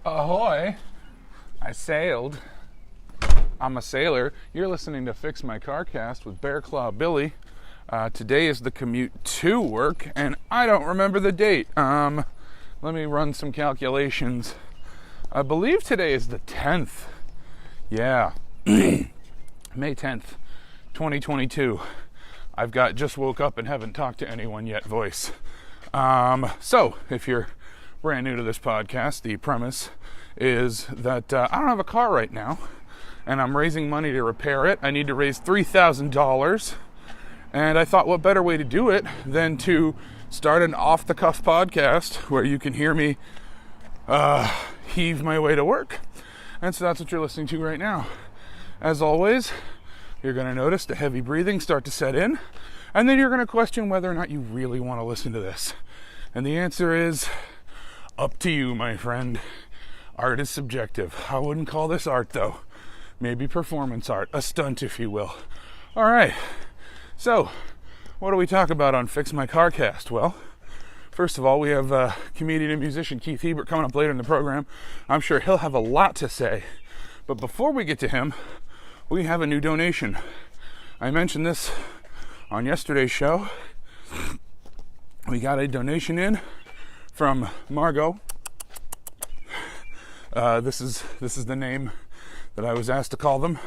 Ahoy! I sailed. I'm a sailor. You're listening to Fix My Carcast with Bear Claw Billie. Today is the commute to work, and I don't remember the date. Let me run some calculations. I believe today is the 10th. Yeah. May 10th, 2022. I've got just woke up and haven't talked to anyone yet voice. So, if you're brand new to this podcast, the premise is that I don't have a car right now, and I'm raising money to repair it. I need to raise $3,000, and I thought what better way to do it than to start an off-the-cuff podcast where you can hear me heave my way to work. And so that's what you're listening to right now. As always, you're going to notice the heavy breathing start to set in, and then you're going to question whether or not you really want to listen to this. And the answer is up to you, my friend. Art is subjective. I wouldn't call this art, though. Maybe performance art, a stunt, if you will. All right. So, what do we talk about on Fix My Carcast? Well, first of all, we have comedian and musician Keith Hebert coming up later in the program. I'm sure he'll have a lot to say. But before we get to him, we have a new donation. I mentioned this on yesterday's show. We got a donation in from Margo. This is the name that I was asked to call them.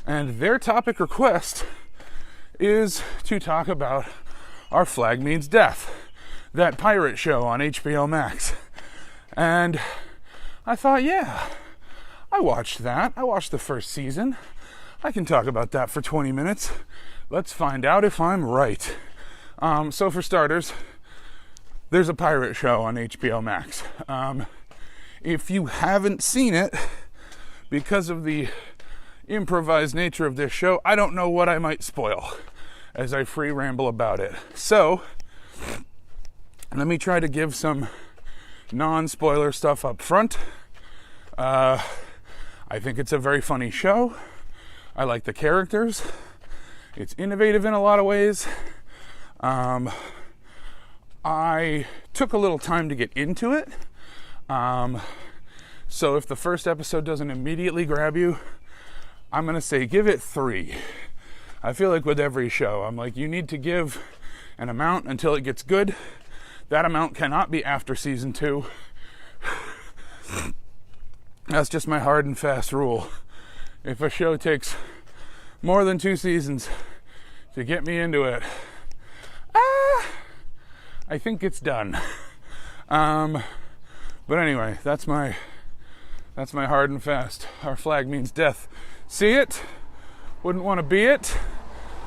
And their topic request is to talk about Our Flag Means Death, that pirate show on HBOMax. And I thought, yeah, I watched that. I watched the first season. I can talk about that for 20 minutes. Let's find out if I'm right. So for starters, there's a pirate show on HBOMax. If you haven't seen it, because of the improvised nature of this show, I don't know what I might spoil as I free ramble about it. So, let me try to give some non-spoiler stuff up front. I think it's a very funny show. I like the characters. It's innovative in a lot of ways. I took a little time to get into it. So if the first episode doesn't immediately grab you, I'm going to say give it 3. I feel like with every show, I'm like, you need to give an amount until it gets good. That amount cannot be after season 2. That's just my hard and fast rule. If a show takes more than 2 seasons to get me into it, I think it's done. But anyway, that's my hard and fast. Our Flag Means Death. See it? Wouldn't want to be it,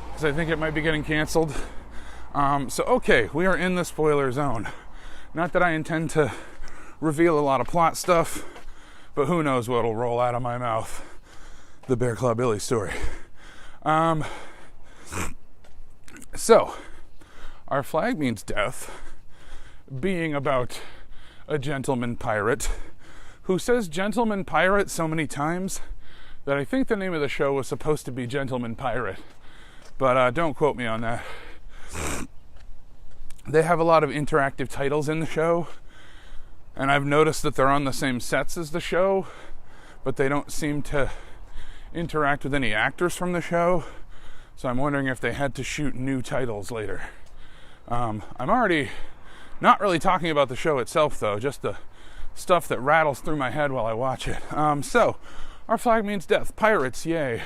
because I think it might be getting canceled. So okay, we are in the spoiler zone. Not that I intend to reveal a lot of plot stuff, but who knows what'll roll out of my mouth. The Bear Claw Billie story. So, Our Flag Means Death, being about a gentleman pirate who says gentleman pirate so many times that I think the name of the show was supposed to be Gentleman Pirate. But don't quote me on that. They have a lot of interactive titles in the show, and I've noticed that they're on the same sets as the show, but they don't seem to interact with any actors from the show. So I'm wondering if they had to shoot new titles later. I'm already not really talking about the show itself, though, just the stuff that rattles through my head while I watch it. So, Our Flag Means Death. Pirates, yay.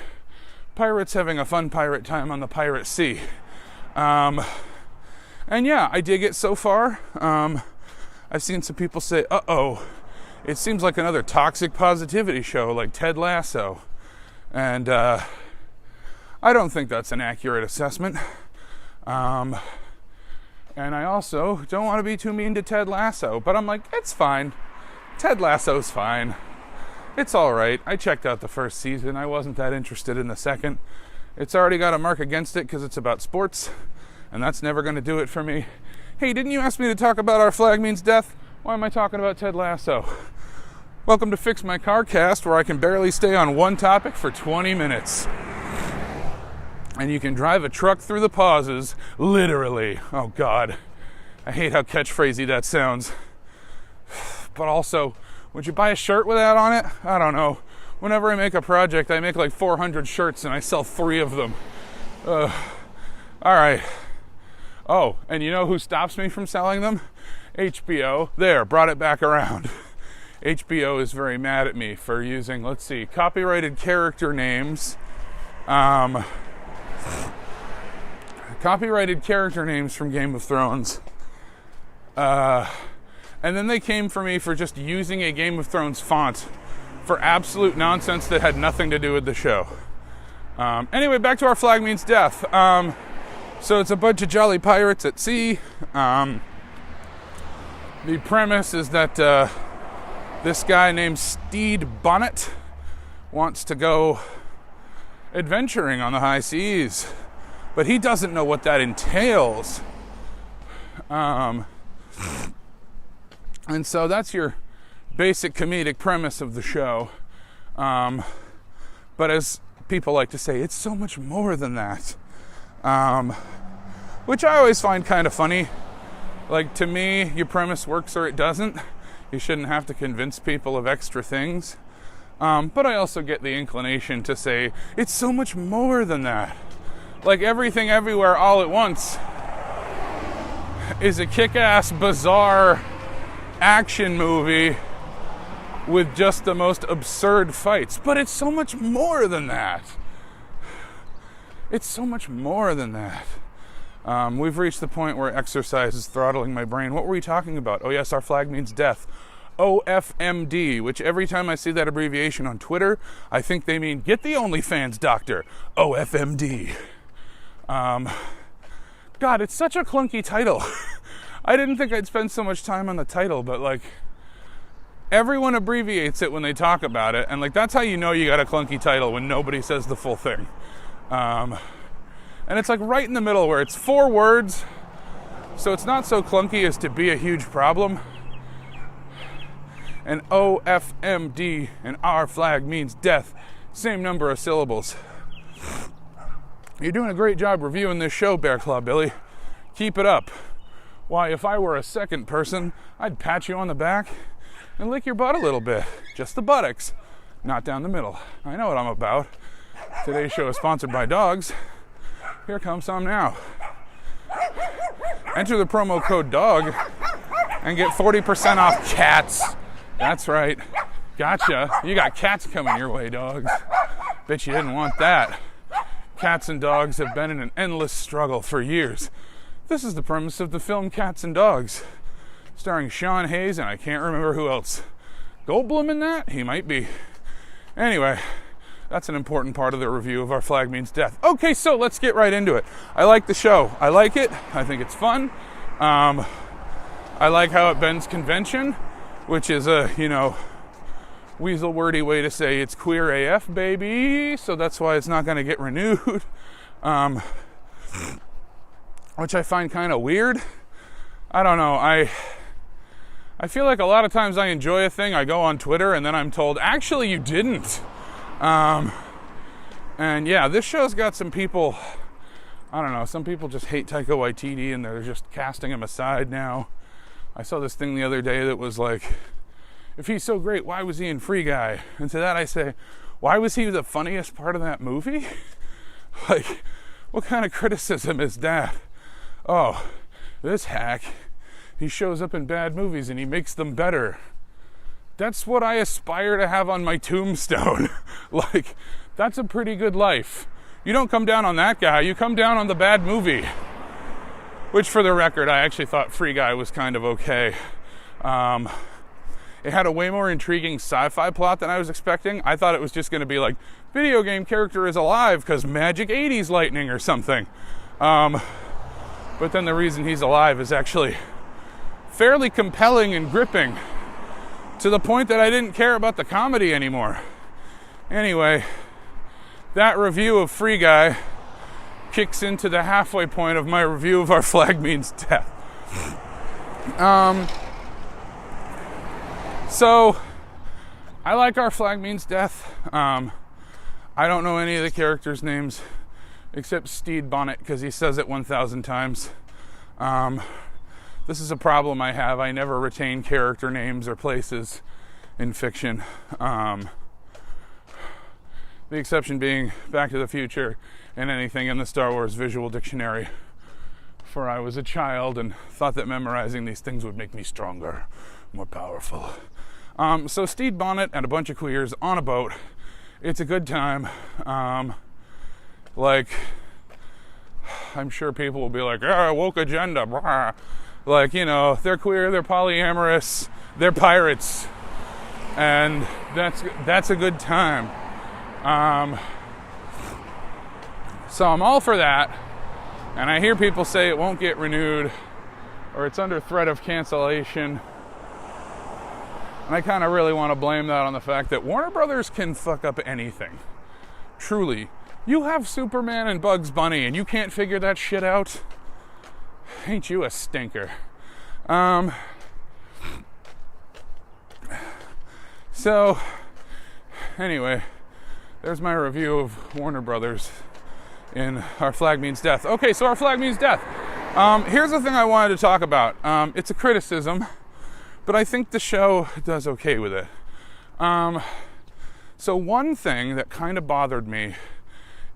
Pirates having a fun pirate time on the pirate sea. And yeah, I dig it so far. I've seen some people say, it seems like another toxic positivity show like Ted Lasso. And I don't think that's an accurate assessment. And I also don't want to be too mean to Ted Lasso, but I'm like, it's fine. Ted Lasso's fine. It's all right. I checked out the first season. I wasn't that interested in the second. It's already got a mark against it because it's about sports, and that's never going to do it for me. Hey, didn't you ask me to talk about Our Flag Means Death? Why am I talking about Ted Lasso? Welcome to Fix My Carcast, where I can barely stay on one topic for 20 minutes. And you can drive a truck through the pauses, literally. Oh, God. I hate how catchphrasy that sounds. But also, Would you buy a shirt with that on it? I don't know. Whenever I make a project, I make like 400 shirts and I sell 3 of them. All right. Oh, and you know who stops me from selling them? HBO. There, brought it back around. HBO is very mad at me for using, let's see, copyrighted character names. Copyrighted character names from Game of Thrones. And then they came for me for just using a Game of Thrones font for absolute nonsense that had nothing to do with the show. Anyway, back to our flag means death. So it's a bunch of jolly pirates at sea. The premise is that this guy named Stede Bonnet wants to go adventuring on the high seas, but he doesn't know what that entails. And so that's your basic comedic premise of the show. But as people like to say, it's so much more than that. Which I always find kind of funny. Like, to me, your premise works or it doesn't. You shouldn't have to convince people of extra things. But I also get the inclination to say, it's so much more than that. Like, Everything Everywhere All at Once is a kick-ass, bizarre action movie with just the most absurd fights. But it's so much more than that. It's so much more than that. We've reached the point where exercise is throttling my brain. What were we talking about? Oh yes, our flag means death. OFMD, which every time I see that abbreviation on Twitter, I think they mean get the OnlyFans doctor. OFMD. God, it's such a clunky title. I didn't think I'd spend so much time on the title, but like, everyone abbreviates it when they talk about it, and like, that's how you know you got a clunky title, when nobody says the full thing. And it's like right in the middle where it's 4 words, so it's not so clunky as to be a huge problem. And OFMD and our flag means death, same number of syllables. You're doing a great job reviewing this show, Bear Claw Billie. Keep it up. Why, if I were a second person, I'd pat you on the back and lick your butt a little bit. Just the buttocks, not down the middle. I know what I'm about. Today's show is sponsored by dogs. Here comes some now. Enter the promo code DOG and get 40% off cats. That's right. Gotcha. You got cats coming your way, dogs. Bet you didn't want that. Cats and dogs have been in an endless struggle for years. This is the premise of the film Cats and Dogs, starring Sean Hayes and I can't remember who else. Goldblum in that? He might be. Anyway, that's an important part of the review of Our Flag Means Death. Okay, so let's get right into it. I like the show. I like it. I think it's fun. I like how it bends convention, which is a, weasel wordy way to say it's queer AF, baby. So that's why it's not going to get renewed. Which I find kind of weird. I don't know. I feel like a lot of times I enjoy a thing, I go on Twitter, and then I'm told, actually, you didn't. And yeah, this show's got some people, I don't know, some people just hate Taika Waititi, and they're just casting him aside now. I saw this thing the other day that was like, if he's so great, why was he in Free Guy? And to that I say, why was he the funniest part of that movie? Like, what kind of criticism is that? Oh, this hack, he shows up in bad movies and he makes them better. That's what I aspire to have on my tombstone. Like, that's a pretty good life. You don't come down on that guy, you come down on the bad movie. Which, for the record, I actually thought Free Guy was kind of okay. It had a way more intriguing sci-fi plot than I was expecting. I thought it was just going to be like, video game character is alive because magic 80s lightning or something. But then the reason he's alive is actually fairly compelling and gripping, to the point that I didn't care about the comedy anymore. Anyway, that review of Free Guy kicks into the halfway point of my review of Our Flag Means Death. So, I like Our Flag Means Death. I don't know any of the characters' names except Stede Bonnet, because he says it 1,000 times. This is a problem I have. I never retain character names or places. in fiction. The exception being Back to the Future and anything in the Star Wars visual dictionary. For I was a child and thought that memorizing these things would make me stronger, more powerful. So Stede Bonnet and a bunch of queers on a boat. It's a good time. Like, I'm sure people will be like, woke agenda, blah. Like, you know, they're queer, they're polyamorous, they're pirates, and that's a good time. So I'm all for that, and I hear people say it won't get renewed, or it's under threat of cancellation, and I kind of really want to blame that on the fact that Warner Brothers can fuck up anything. Truly. You have Superman and Bugs Bunny, and you can't figure that shit out? Ain't you a stinker? So, anyway, there's my review of Warner Brothers in Our Flag Means Death. Okay, so Our Flag Means Death. Here's the thing I wanted to talk about. It's a criticism, but I think the show does okay with it. So one thing that kind of bothered me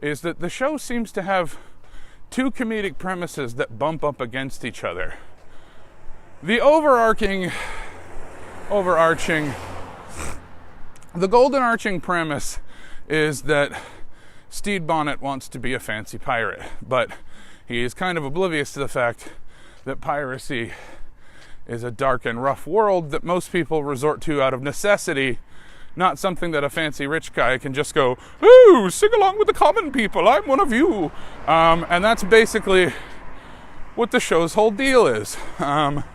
is that the show seems to have two comedic premises that bump up against each other. The the golden arching premise is that Stede Bonnet wants to be a fancy pirate, but he is kind of oblivious to the fact that piracy is a dark and rough world that most people resort to out of necessity, not something that a fancy rich guy can just go, ooh, sing along with the common people, I'm one of you. And that's basically what the show's whole deal is. And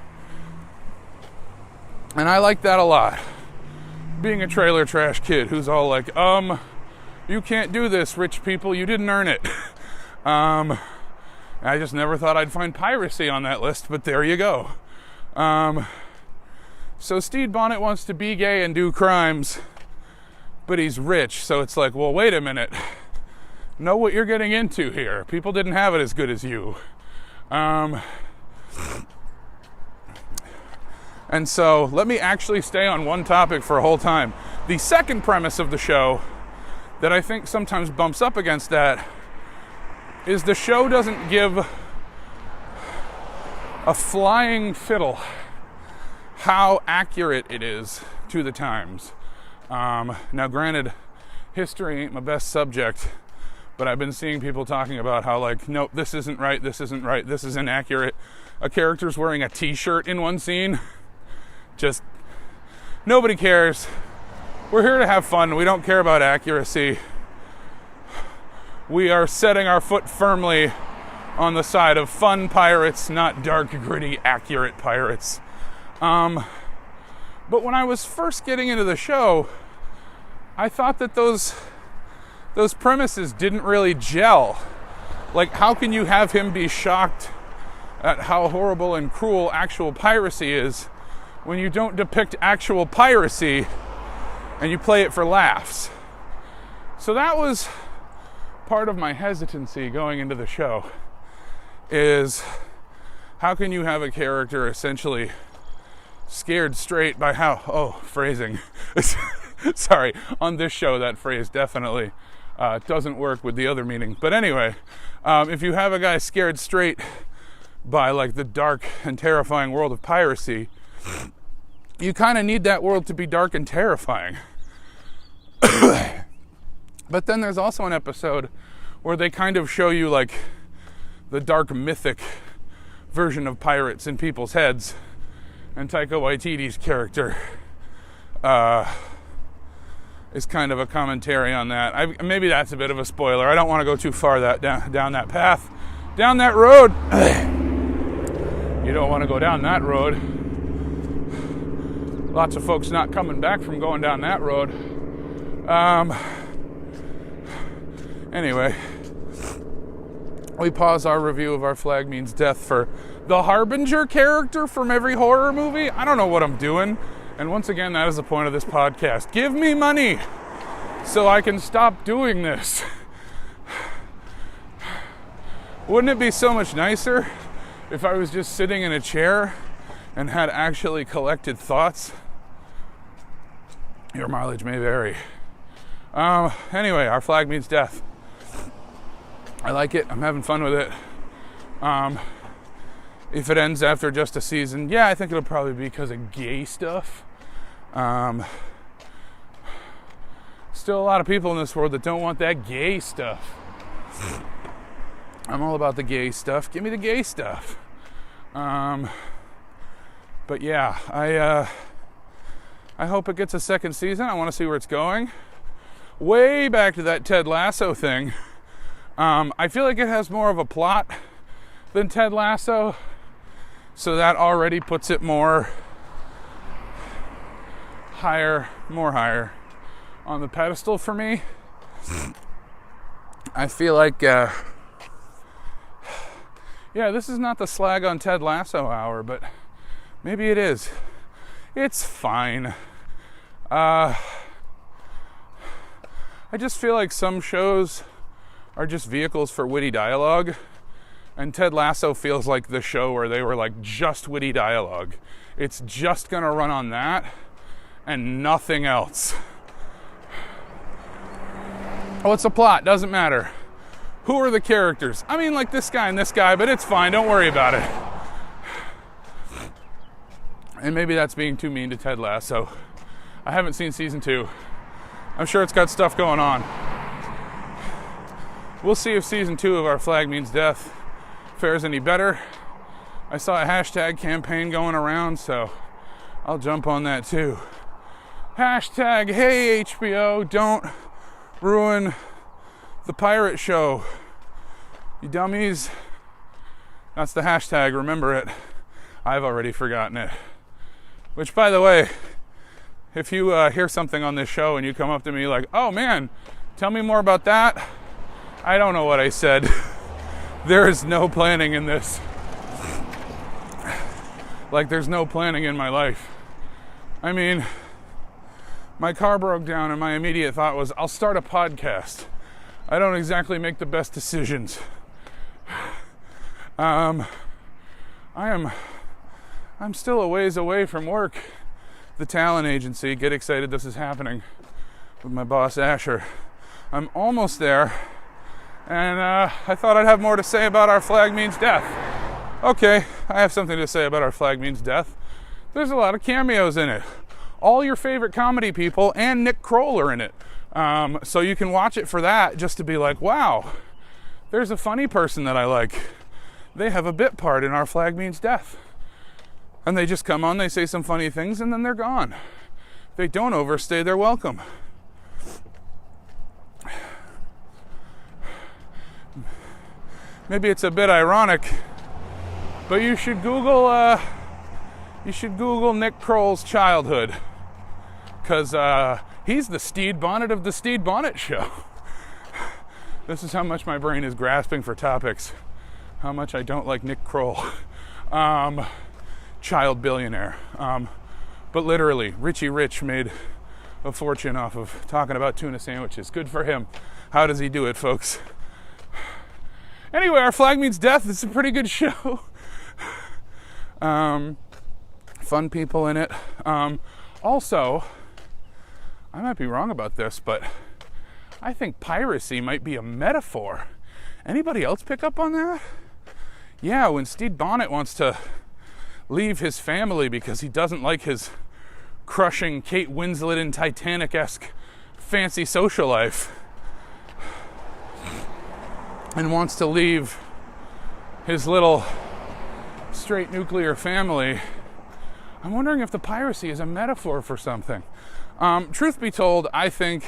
I like that a lot. Being a trailer trash kid who's all like, you can't do this, rich people, you didn't earn it. I just never thought I'd find piracy on that list, but there you go. So Stede Bonnet wants to be gay and do crimes, but he's rich, so it's like, well, wait a minute. Know what you're getting into here. People didn't have it as good as you. And so let me actually stay on one topic for a whole time. The second premise of the show that I think sometimes bumps up against that is the show doesn't give a flying fiddle how accurate it is to the times. Now granted, history ain't my best subject, but I've been seeing people talking about how, like, nope, this isn't right, this is inaccurate. A character's wearing a t-shirt in one scene. Just, nobody cares. We're here to have fun. We don't care about accuracy. We are setting our foot firmly on the side of fun pirates, not dark, gritty, accurate pirates. But when I was first getting into the show, I thought that those premises didn't really gel. Like, how can you have him be shocked at how horrible and cruel actual piracy is when you don't depict actual piracy and you play it for laughs? So that was part of my hesitancy going into the show, is how can you have a character essentially scared straight by phrasing. Sorry, on this show that phrase definitely doesn't work with the other meaning. But anyway, if you have a guy scared straight by, like, the dark and terrifying world of piracy, you kind of need that world to be dark and terrifying. But then there's also an episode where they kind of show you, like, the dark mythic version of pirates in people's heads, and Taika Waititi's character is kind of a commentary on that. Maybe that's a bit of a spoiler. I don't want to go too far down that path, down that road. You don't want to go down that road. Lots of folks not coming back from going down that road. Anyway, we pause our review of Our Flag Means Death for the Harbinger character from every horror movie. I don't know what I'm doing. And once again, that is the point of this podcast. Give me money so I can stop doing this. Wouldn't it be so much nicer if I was just sitting in a chair and had actually collected thoughts? Your mileage may vary. Anyway, Our Flag Means Death. I like it. I'm having fun with it. If it ends after just a season, yeah, I think it'll probably be because of gay stuff. Still a lot of people in this world that don't want that gay stuff. I'm all about the gay stuff. Give me the gay stuff. But yeah, I hope it gets a second season. I want to see where it's going. Way back to that Ted Lasso thing. I feel like it has more of a plot than Ted Lasso, so that already puts it more higher on the pedestal for me. I feel like, yeah, this is not the slag on Ted Lasso hour, but maybe it is. It's fine. I just feel like some shows are just vehicles for witty dialogue, and Ted Lasso feels like the show where they were like just witty dialogue. It's just gonna run on that and nothing else. What's the plot? Doesn't matter. Who are the characters? I mean, like this guy and this guy, but it's fine. Don't worry about it. And maybe that's being too mean to Ted Lasso. I haven't seen season 2. I'm sure it's got stuff going on. We'll see if season 2 of Our Flag Means Death fares any better. I saw a hashtag campaign going around, so I'll jump on that too. Hashtag, hey HBO, don't ruin the pirate show. You dummies. That's the hashtag, remember it. I've already forgotten it. Which, by the way, if you hear something on this show and you come up to me like, oh man, tell me more about that, I don't know what I said. There is no planning in this. Like, there's no planning in my life. I mean, my car broke down and my immediate thought was, I'll start a podcast. I don't exactly make the best decisions. I'm still a ways away from work. The talent agency, get excited this is happening with my boss Asher. I'm almost there, and I thought I'd have more to say about Our Flag Means Death. Okay, I have something to say about Our Flag Means Death. There's a lot of cameos in it. All your favorite comedy people and Nick Kroll are in it. So you can watch it for that, just to be like, wow, there's a funny person that I like. They have a bit part in Our Flag Means Death. And they just come on, they say some funny things, and then they're gone. They don't overstay their welcome. Maybe it's a bit ironic, but you should Google Nick Kroll's childhood, because he's the Stede Bonnet of the Stede Bonnet Show. This is how much my brain is grasping for topics. How much I don't like Nick Kroll. Child billionaire. But literally, Richie Rich made a fortune off of talking about tuna sandwiches. Good for him. How does he do it, folks? Anyway, Our Flag Means Death. It's a pretty good show. Fun people in it. Also, I might be wrong about this, but I think piracy might be a metaphor. Anybody else pick up on that? Yeah, when Stede Bonnet wants to leave his family because he doesn't like his crushing Kate Winslet and Titanic-esque fancy social life, and wants to leave his little straight nuclear family, I'm wondering if the piracy is a metaphor for something. Truth be told, I think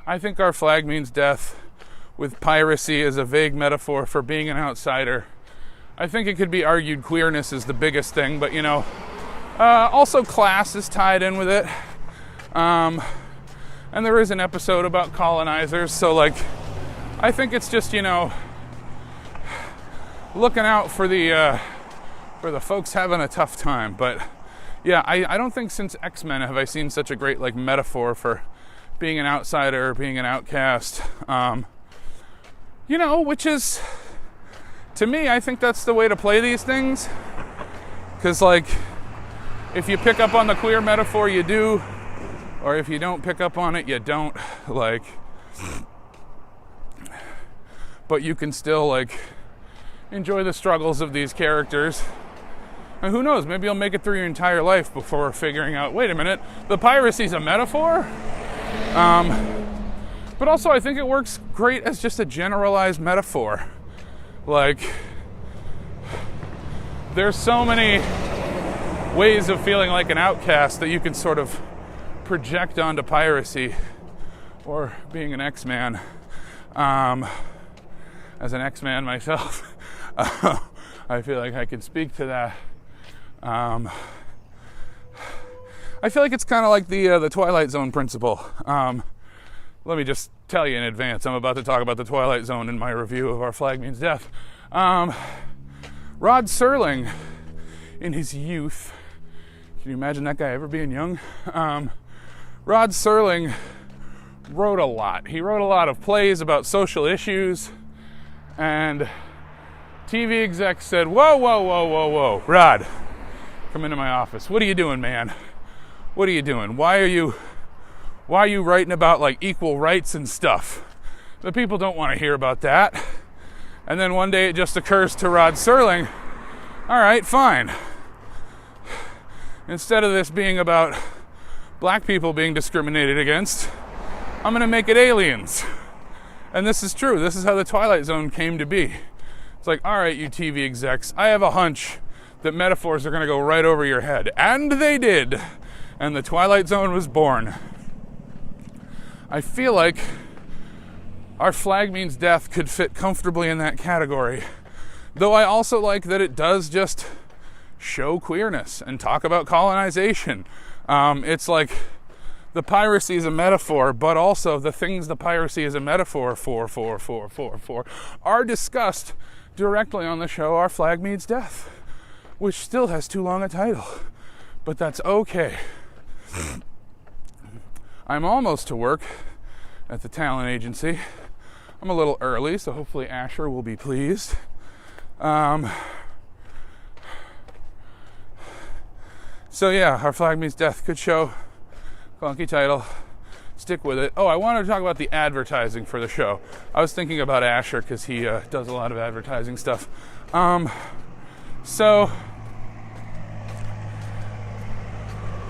Our Flag Means Death with piracy is a vague metaphor for being an outsider. I think it could be argued queerness is the biggest thing, but also class is tied in with it. And there is an episode about colonizers, so I think it's just, looking out for the folks having a tough time. But yeah, I don't think since X-Men have I seen such a great metaphor for being an outsider, being an outcast. Which is, to me, I think that's the way to play these things. Because if you pick up on the queer metaphor, you do, or if you don't pick up on it, you don't. Like, but you can still like enjoy the struggles of these characters. And who knows, maybe you'll make it through your entire life before figuring out, wait a minute, the piracy's a metaphor? But also I think it works great as just a generalized metaphor. Like, there's so many ways of feeling like an outcast that you can sort of project onto piracy or being an X-Man. As an X-Man myself, I feel like I can speak to that. I feel like it's kind of like the Twilight Zone principle. Let me just tell you in advance, I'm about to talk about the Twilight Zone in my review of Our Flag Means Death. Rod Serling, in his youth, can you imagine that guy ever being young? Rod Serling wrote a lot. He wrote a lot of plays about social issues, and TV execs said, whoa, Rod, come into my office. What are you doing, man? What are you doing? Why are you writing about like equal rights and stuff? The people don't want to hear about that. And then one day it just occurs to Rod Serling, all right, fine. Instead of this being about black people being discriminated against, I'm going to make it aliens. And this is true. This is how the Twilight Zone came to be. It's like, all right, you TV execs, I have a hunch that metaphors are going to go right over your head. And they did. And the Twilight Zone was born. I feel like Our Flag Means Death could fit comfortably in that category. Though I also like that it does just show queerness and talk about colonization. It's like the piracy is a metaphor, but also the things the piracy is a metaphor for are discussed directly on the show Our Flag Means Death, which still has too long a title, but that's okay. I'm almost to work at the talent agency. I'm a little early, so hopefully Asher will be pleased. So yeah, Our Flag Means Death. Good show. Clunky title. Stick with it. Oh, I wanted to talk about the advertising for the show. I was thinking about Asher because he does a lot of advertising stuff. So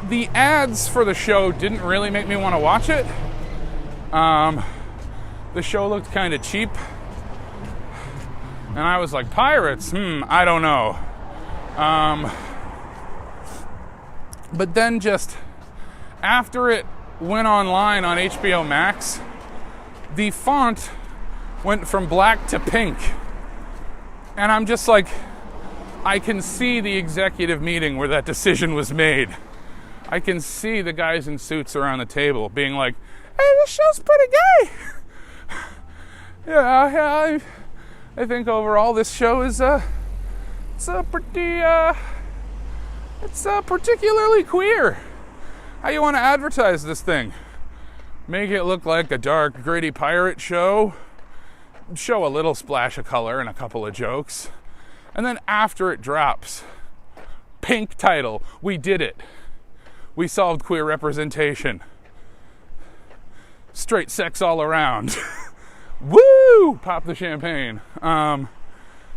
the ads for the show didn't really make me want to watch it. The show looked kind of cheap. And I was like, pirates? I don't know. But then just after it went online on HBOMax, the font went from black to pink. And I'm just like, I can see the executive meeting where that decision was made. I can see the guys in suits around the table being like, hey, this show's pretty gay. Yeah, I think overall this show is it's particularly queer. How you want to advertise this thing? Make it look like a dark, gritty pirate show. Show a little splash of color and a couple of jokes. And then after it drops, pink title, we did it. We solved queer representation. Straight sex all around. Woo! Pop the champagne.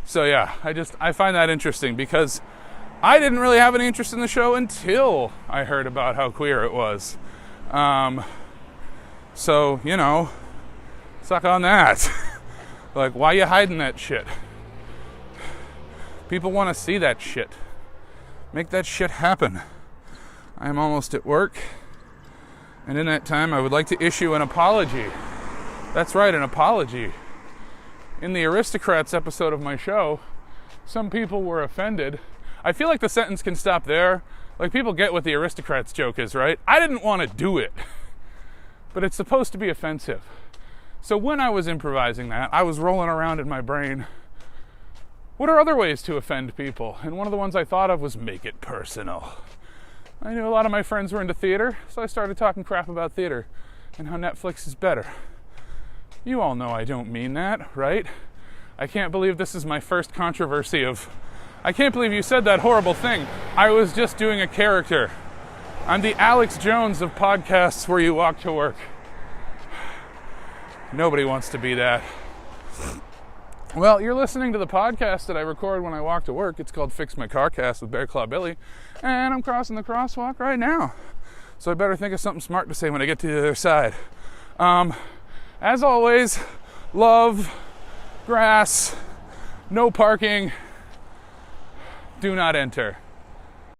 So yeah, I find that interesting because I didn't really have any interest in the show until I heard about how queer it was. So, you know, suck on that. Like, why you hiding that shit? People want to see that shit. Make that shit happen. I am almost at work. And in that time, I would like to issue an apology. That's right, an apology. In the Aristocrats episode of my show, some people were offended. I feel like the sentence can stop there. Like, people get what the Aristocrats joke is, right? I didn't want to do it. But it's supposed to be offensive. So when I was improvising that, I was rolling around in my brain, what are other ways to offend people? And one of the ones I thought of was make it personal. I knew a lot of my friends were into theater, so I started talking crap about theater and how Netflix is better. You all know I don't mean that, right? I can't believe this is my first controversy of I can't believe you said that horrible thing. I was just doing a character. I'm the Alex Jones of podcasts where you walk to work. Nobody wants to be that. Well, you're listening to the podcast that I record when I walk to work. It's called Fix My Carcast with Bear Claw Billie, and I'm crossing the crosswalk right now. So I better think of something smart to say when I get to the other side. As always, love, grass, no parking, do not enter.